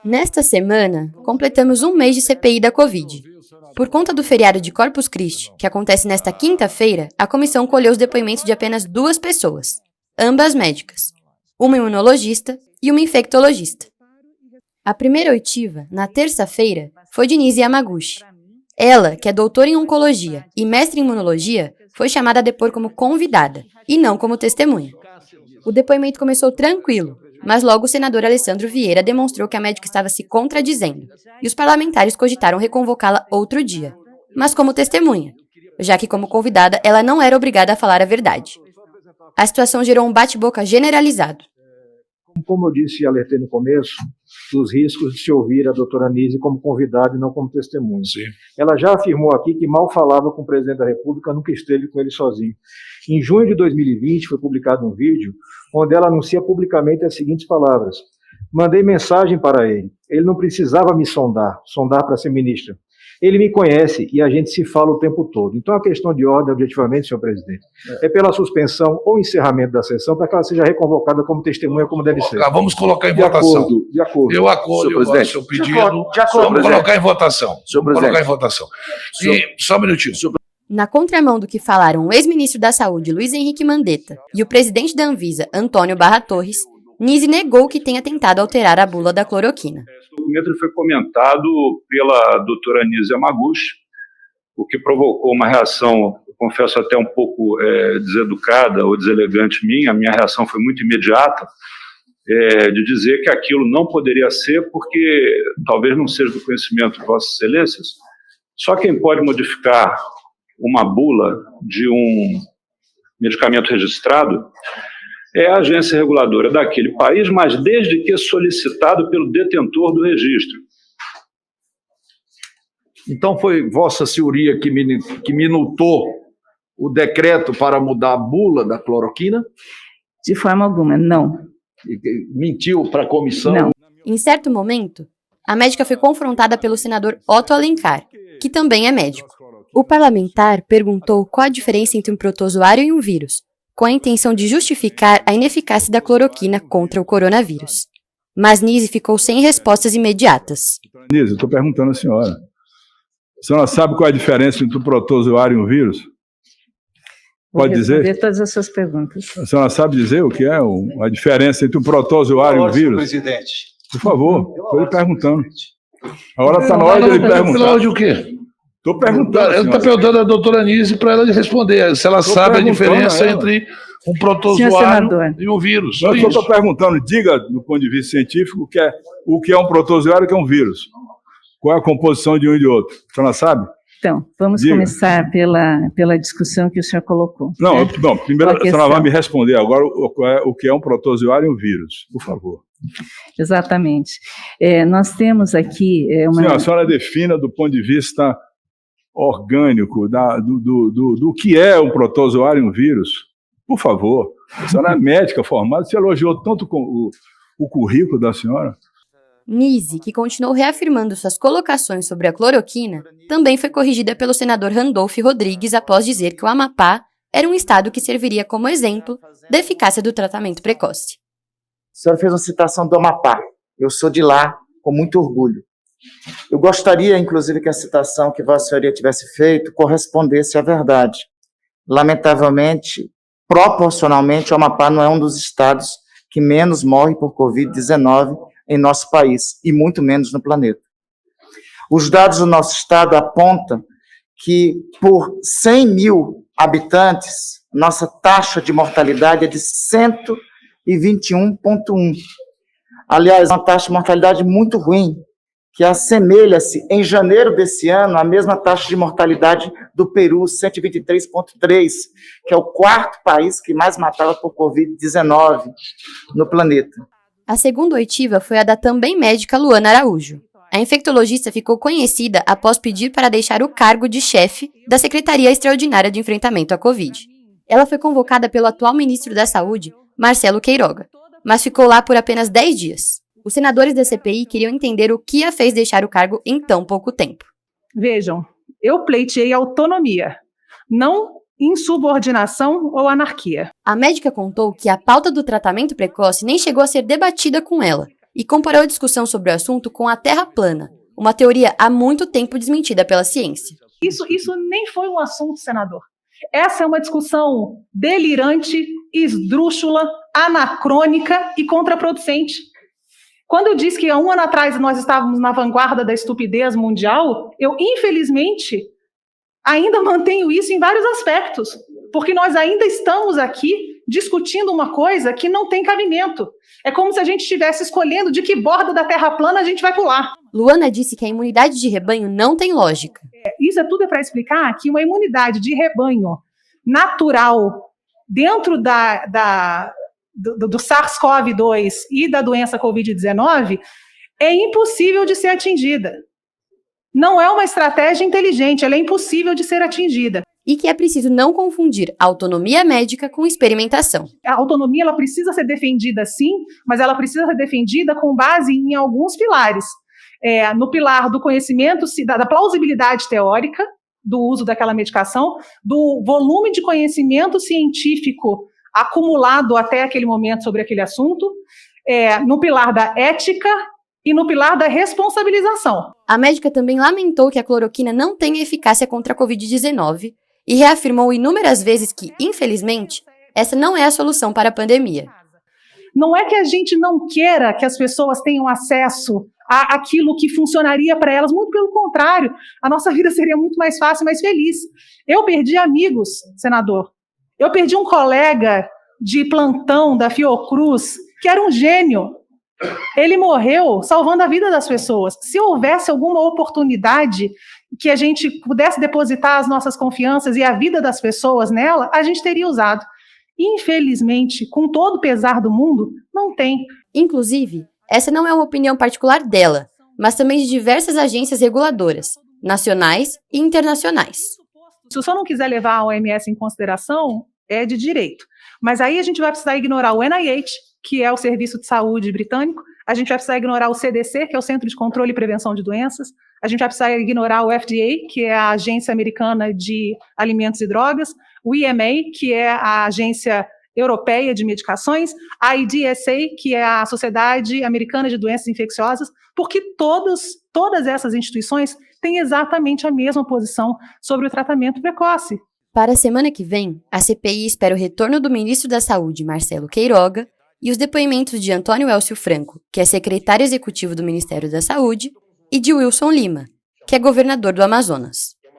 Nesta semana, completamos um mês de CPI da Covid. Por conta do feriado de Corpus Christi, que acontece nesta quinta-feira, a comissão colheu os depoimentos de apenas 2 pessoas, ambas médicas, uma imunologista e uma infectologista. A primeira oitiva, na terça-feira, foi de Nise Yamaguchi. Ela, que é doutora em oncologia e mestre em imunologia, foi chamada a depor como convidada, e não como testemunha. O depoimento começou tranquilo, mas logo o senador Alessandro Vieira demonstrou que a médica estava se contradizendo, e os parlamentares cogitaram reconvocá-la outro dia, mas como testemunha, já que como convidada ela não era obrigada a falar a verdade. A situação gerou um bate-boca generalizado. Como eu disse e alertei no começo, dos riscos de se ouvir a doutora Nise como convidada e não como testemunha. Sim. Ela já afirmou aqui que mal falava com o presidente da República, nunca esteve com ele sozinho. Em junho de 2020 foi publicado um vídeo onde ela anuncia publicamente as seguintes palavras: mandei mensagem para ele, ele não precisava me sondar para ser ministra. Ele me conhece e a gente se fala o tempo todo. Então, a questão de ordem, objetivamente, senhor presidente, é pela suspensão ou encerramento da sessão para que ela seja reconvocada como testemunha, como deve ser. Vamos colocar em votação. De acordo. Eu acolho o seu pedido. Vamos colocar em votação. Vamos colocar em votação. E, só um minutinho. Na contramão do que falaram o ex-ministro da Saúde, Luiz Henrique Mandetta, e o presidente da Anvisa, Antônio Barra Torres, Nise negou que tenha tentado alterar a bula da cloroquina. O documento foi comentado pela doutora Nise Yamaguchi, o que provocou uma reação, eu confesso até um pouco deseducada ou deselegante minha. A minha reação foi muito imediata, de dizer que aquilo não poderia ser, porque talvez não seja do conhecimento de Vossas Excelências. Só quem pode modificar uma bula de um medicamento registrado é a agência reguladora daquele país, mas desde que solicitado pelo detentor do registro. Então foi Vossa Senhoria que minutou o decreto para mudar a bula da cloroquina? De forma alguma, não. Mentiu para a comissão? Não. Em certo momento, a médica foi confrontada pelo senador Otto Alencar, que também é médico. O parlamentar perguntou qual a diferença entre um protozoário e um vírus, com a intenção de justificar a ineficácia da cloroquina contra o coronavírus. Mas Nise ficou sem respostas imediatas. Nise, eu estou perguntando à senhora. A senhora sabe qual é a diferença entre um protozoário e um vírus? Pode dizer? Vou responder todas as suas perguntas. A senhora sabe dizer o que é a diferença entre um protozoário e um vírus? Presidente. Por favor, estou lhe perguntando. A hora está na hora de ele perguntar. Pela hora de o quê? Estou perguntando. Ele está perguntando à doutora Nise para ela responder se ela sabe a diferença entre um protozoário e um vírus. Eu só estou perguntando, diga, do ponto de vista científico, o que é um protozoário e o que é um vírus. Qual é a composição de um e de outro? A senhora sabe? Então, vamos começar pela discussão que o senhor colocou. Não, primeiro a senhora vai me responder agora o que é um protozoário e um vírus, por favor. Exatamente. Nós temos aqui uma... Sim, a senhora defina do ponto de vista orgânico do que é um protozoário e um vírus. Por favor. A senhora é médica formada, você elogiou tanto o currículo da senhora. Nise, que continuou reafirmando suas colocações sobre a cloroquina, também foi corrigida pelo senador Randolph Rodrigues após dizer que o Amapá era um estado que serviria como exemplo da eficácia do tratamento precoce. A senhora fez uma citação do Amapá. Eu sou de lá, com muito orgulho. Eu gostaria, inclusive, que a citação que Vossa Senhoria tivesse feito correspondesse à verdade. Lamentavelmente, proporcionalmente, o Amapá não é um dos estados que menos morre por Covid-19 em nosso país, e muito menos no planeta. Os dados do nosso estado apontam que, por 100 mil habitantes, nossa taxa de mortalidade é de 121,1. Aliás, uma taxa de mortalidade muito ruim, que assemelha-se, em janeiro desse ano, à mesma taxa de mortalidade do Peru, 123,3, que é o 4º país que mais matava por Covid-19 no planeta. A segunda oitiva foi a da também médica Luana Araújo. A infectologista ficou conhecida após pedir para deixar o cargo de chefe da Secretaria Extraordinária de Enfrentamento à Covid. Ela foi convocada pelo atual ministro da Saúde, Marcelo Queiroga, mas ficou lá por apenas 10 dias. Os senadores da CPI queriam entender o que a fez deixar o cargo em tão pouco tempo. Vejam, eu pleiteei autonomia, não insubordinação ou anarquia. A médica contou que a pauta do tratamento precoce nem chegou a ser debatida com ela, e comparou a discussão sobre o assunto com a Terra plana, uma teoria há muito tempo desmentida pela ciência. Isso nem foi um assunto, senador. Essa é uma discussão delirante, esdrúxula, anacrônica e contraproducente. Quando eu disse que há um ano atrás nós estávamos na vanguarda da estupidez mundial, eu, infelizmente, ainda mantenho isso em vários aspectos, porque nós ainda estamos aqui discutindo uma coisa que não tem cabimento. É como se a gente estivesse escolhendo de que borda da Terra plana a gente vai pular. Luana disse que a imunidade de rebanho não tem lógica. Isso é tudo para explicar que uma imunidade de rebanho natural dentro do SARS-CoV-2 e da doença Covid-19 é impossível de ser atingida. Não é uma estratégia inteligente, ela é impossível de ser atingida. E que é preciso não confundir autonomia médica com experimentação. A autonomia ela precisa ser defendida sim, mas ela precisa ser defendida com base em alguns pilares. No pilar do conhecimento, da plausibilidade teórica do uso daquela medicação, do volume de conhecimento científico acumulado até aquele momento sobre aquele assunto, no pilar da ética e no pilar da responsabilização. A médica também lamentou que a cloroquina não tem eficácia contra a Covid-19 e reafirmou inúmeras vezes que, infelizmente, essa não é a solução para a pandemia. Não é que a gente não queira que as pessoas tenham acesso àquilo que funcionaria para elas, muito pelo contrário, a nossa vida seria muito mais fácil e mais feliz. Eu perdi amigos, senador. Eu perdi um colega de plantão da Fiocruz, que era um gênio. Ele morreu salvando a vida das pessoas. Se houvesse alguma oportunidade que a gente pudesse depositar as nossas confianças e a vida das pessoas nela, a gente teria usado. Infelizmente, com todo o pesar do mundo, não tem. Inclusive, essa não é uma opinião particular dela, mas também de diversas agências reguladoras, nacionais e internacionais. Se o senhor não quiser levar a OMS em consideração, é de direito. Mas aí a gente vai precisar ignorar o NIH, que é o Serviço de Saúde britânico, a gente vai precisar ignorar o CDC, que é o Centro de Controle e Prevenção de Doenças, a gente vai precisar ignorar o FDA, que é a Agência Americana de Alimentos e Drogas, o EMA, que é a Agência Europeia de Medicações, a IDSA, que é a Sociedade Americana de Doenças Infecciosas, porque todas essas instituições têm exatamente a mesma posição sobre o tratamento precoce. Para a semana que vem, a CPI espera o retorno do ministro da Saúde, Marcelo Queiroga, e os depoimentos de Antônio Elcio Franco, que é secretário executivo do Ministério da Saúde, e de Wilson Lima, que é governador do Amazonas.